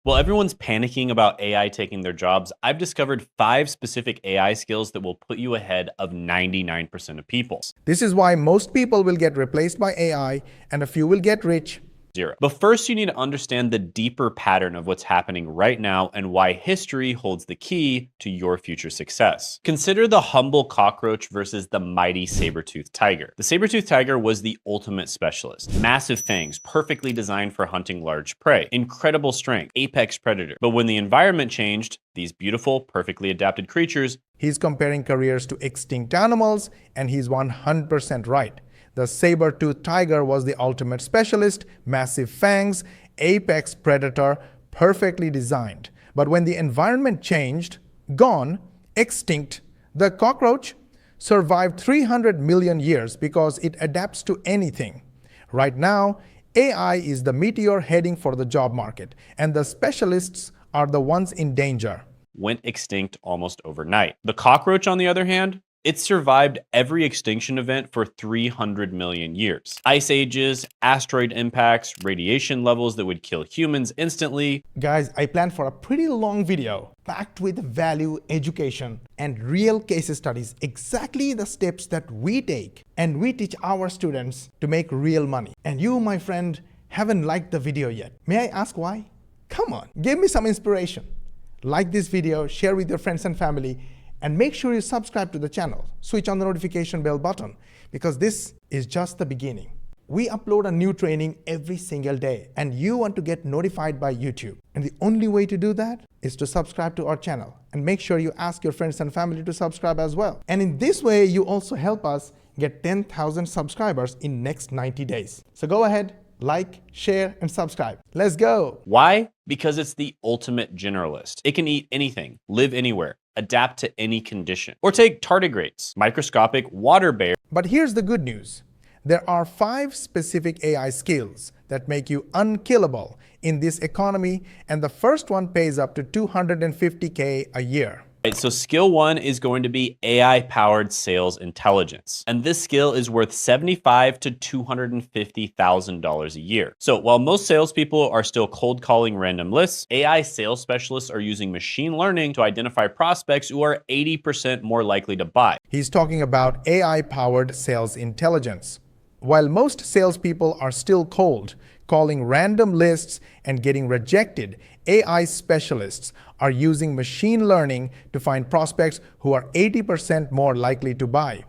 While everyone's panicking about AI taking their jobs, I've discovered 5 specific AI skills that will put you ahead of 99% of people. This is why most people will get replaced by AI and a few will get rich. Zero. But first, you need to understand the deeper pattern of what's happening right now and why history holds the key to your future success. Consider the humble cockroach versus the mighty saber-toothed tiger. The saber-toothed tiger was the ultimate specialist. Massive fangs, perfectly designed for hunting large prey. Incredible strength, apex predator. But when the environment changed, these beautiful, perfectly adapted creatures. He's comparing careers to extinct animals, and he's 100% right. The saber-toothed tiger was the ultimate specialist, massive fangs, apex predator, perfectly designed. But when the environment changed, gone, extinct, the cockroach survived 300 million years because it adapts to anything. Right now, AI is the meteor heading for the job market, and the specialists are the ones in danger. Went extinct almost overnight. The cockroach, on the other hand, it survived every extinction event for 300 million years. Ice ages, asteroid impacts, radiation levels that would kill humans instantly. Guys, I planned for a pretty long video packed with value, education, and real case studies, exactly the steps that we take and we teach our students to make real money. And you, my friend, haven't liked the video yet. May I ask why? Come on, give me some inspiration. Like this video, share with your friends and family, and make sure you subscribe to the channel. Switch on the notification bell button, because this is just the beginning. We upload a new training every single day, and you want to get notified by YouTube. And the only way to do that is to subscribe to our channel, and make sure you ask your friends and family to subscribe as well. And in this way, you also help us get 10,000 subscribers in next 90 days. So go ahead, like, share, and subscribe. Let's go. Why? Because it's the ultimate generalist. It can eat anything, live anywhere, adapt to any condition. Or take tardigrades, microscopic water bear. But here's the good news. There are 5 specific AI skills that make you unkillable in this economy, and the first one pays up to $250K a year. Right, so skill 1 is going to be AI-powered sales intelligence. And this skill is worth $75,000 to $250,000 a year. So while most salespeople are still cold calling random lists, AI sales specialists are using machine learning to identify prospects who are 80% more likely to buy. He's talking about AI-powered sales intelligence. While most salespeople are still cold, calling random lists and getting rejected, AI specialists are using machine learning to find prospects who are 80% more likely to buy.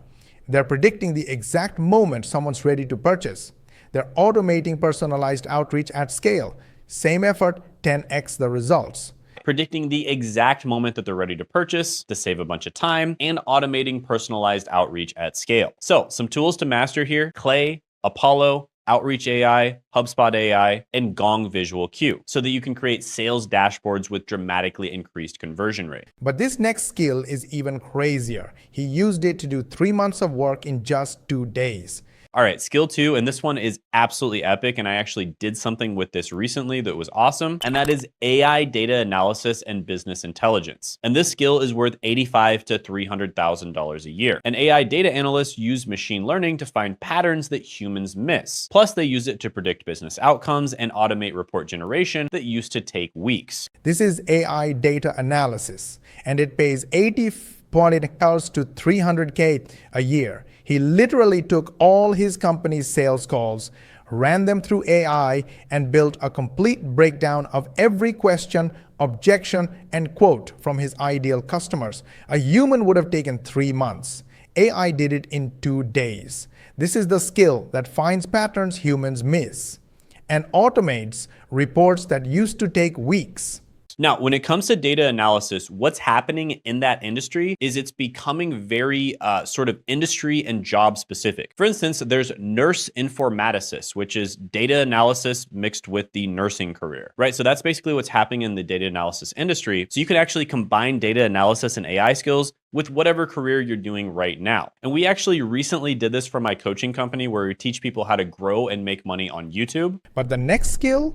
They're predicting the exact moment someone's ready to purchase. They're automating personalized outreach at scale. Same effort, 10x the results. Predicting the exact moment that they're ready to purchase to save a bunch of time, and automating personalized outreach at scale. So some tools to master here: Clay, Apollo, Outreach AI, HubSpot AI, and Gong Visual Q, so that you can create sales dashboards with dramatically increased conversion rate. But this next skill is even crazier. He used it to do 3 months of work in just 2 days. All right, skill 2, and this one is absolutely epic, and I actually did something with this recently that was awesome, and that is AI data analysis and business intelligence. And this skill is worth $85,000 to $300,000 a year. And AI data analysts use machine learning to find patterns that humans miss. Plus, they use it to predict business outcomes and automate report generation that used to take weeks. This is AI data analysis, and it pays $80,000 to $300K a year. He literally took all his company's sales calls, ran them through AI, and built a complete breakdown of every question, objection, and quote from his ideal customers. A human would have taken 3 months. AI did it in 2 days. This is the skill that finds patterns humans miss and automates reports that used to take weeks. Now, when it comes to data analysis, what's happening in that industry is it's becoming very sort of industry and job specific. For instance, there's nurse informaticist, which is data analysis mixed with the nursing career, right? So that's basically what's happening in the data analysis industry. So you can actually combine data analysis and AI skills with whatever career you're doing right now. And we actually recently did this for my coaching company, where we teach people how to grow and make money on YouTube. But the next skill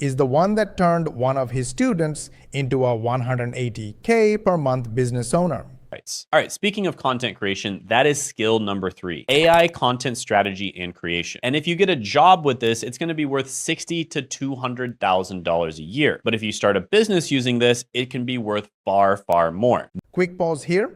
is the one that turned one of his students into a $180K per month business owner. All right, speaking of content creation, that is skill number 3, AI content strategy and creation. And if you get a job with this, it's going to be worth $60,000 to $200,000 a year. But if you start a business using this, it can be worth far, far more. Quick pause here.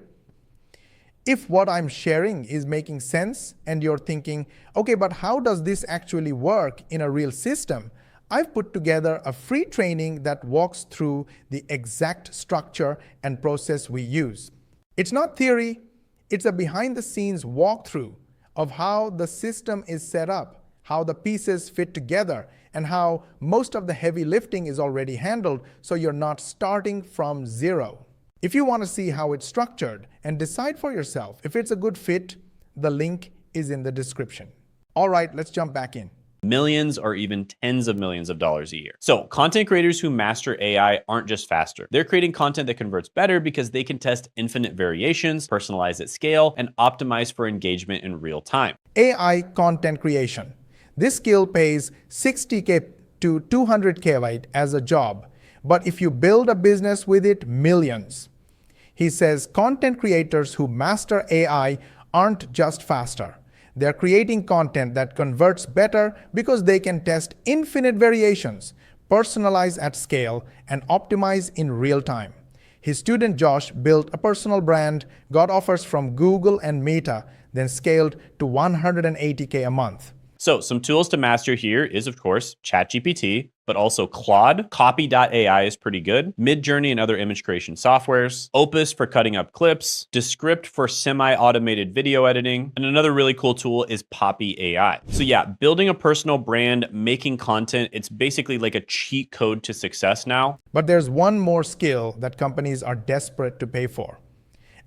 If what I'm sharing is making sense and you're thinking, okay, but how does this actually work in a real system? I've put together a free training that walks through the exact structure and process we use. It's not theory, it's a behind-the-scenes walkthrough of how the system is set up, how the pieces fit together, and how most of the heavy lifting is already handled, so you're not starting from zero. If you want to see how it's structured and decide for yourself if it's a good fit, the link is in the description. All right, let's jump back in. Millions or even tens of millions of dollars a year. So content creators who master AI aren't just faster. They're creating content that converts better because they can test infinite variations, personalize at scale, and optimize for engagement in real time. AI content creation. This skill pays $60K to $200K as a job, but if you build a business with it, millions. He says content creators who master AI aren't just faster. They're creating content that converts better because they can test infinite variations, personalize at scale, and optimize in real time. His student Josh built a personal brand, got offers from Google and Meta, then scaled to $180K a month. So some tools to master here is, of course, ChatGPT, but also Claude. Copy.ai is pretty good. Midjourney and other image creation softwares. Opus for cutting up clips. Descript for semi-automated video editing. And another really cool tool is Poppy AI. So yeah, building a personal brand, making content, it's basically like a cheat code to success now. But there's one more skill that companies are desperate to pay for,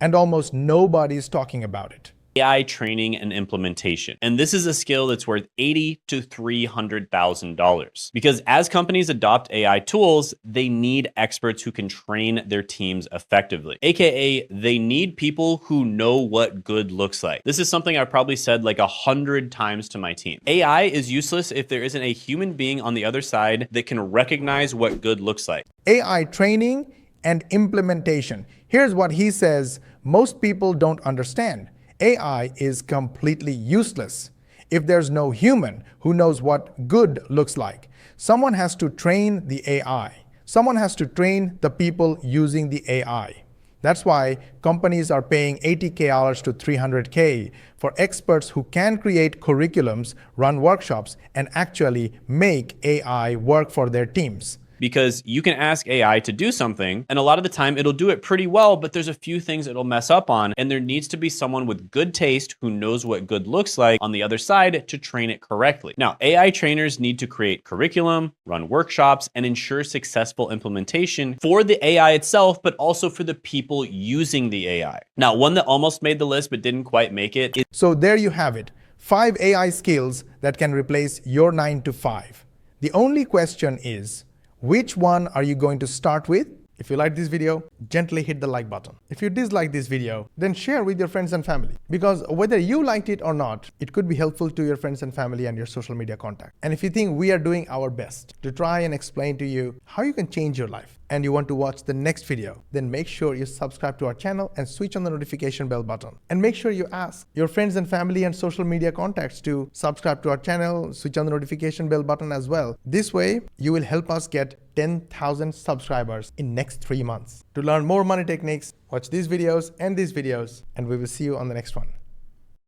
and almost nobody's talking about it. AI training and implementation. And this is a skill that's worth $80,000 to $300,000. Because as companies adopt AI tools, they need experts who can train their teams effectively. AKA, they need people who know what good looks like. This is something I've probably said like 100 times to my team. AI is useless if there isn't a human being on the other side that can recognize what good looks like. AI training and implementation. Here's what he says most people don't understand. AI is completely useless if there's no human who knows what good looks like. Someone has to train the AI. Someone has to train the people using the AI. That's why companies are paying $80K to $300K for experts who can create curriculums, run workshops, and actually make AI work for their teams. Because you can ask AI to do something, and a lot of the time it'll do it pretty well, but there's a few things it'll mess up on, and there needs to be someone with good taste who knows what good looks like on the other side to train it correctly. Now, AI trainers need to create curriculum, run workshops, and ensure successful implementation for the AI itself, but also for the people using the AI. Now, one that almost made the list but didn't quite make it is— So there you have it, 5 AI skills that can replace your 9 to 5. The only question is, which one are you going to start with? If you like this video, gently hit the like button. If you dislike this video, then share with your friends and family. Because whether you liked it or not, it could be helpful to your friends and family and your social media contact. And if you think we are doing our best to try and explain to you how you can change your life, and you want to watch the next video, then make sure you subscribe to our channel and switch on the notification bell button. And make sure you ask your friends and family and social media contacts to subscribe to our channel, switch on the notification bell button as well. This way, you will help us get 10,000 subscribers in next 3 months. To learn more money techniques, watch these videos, and we will see you on the next one.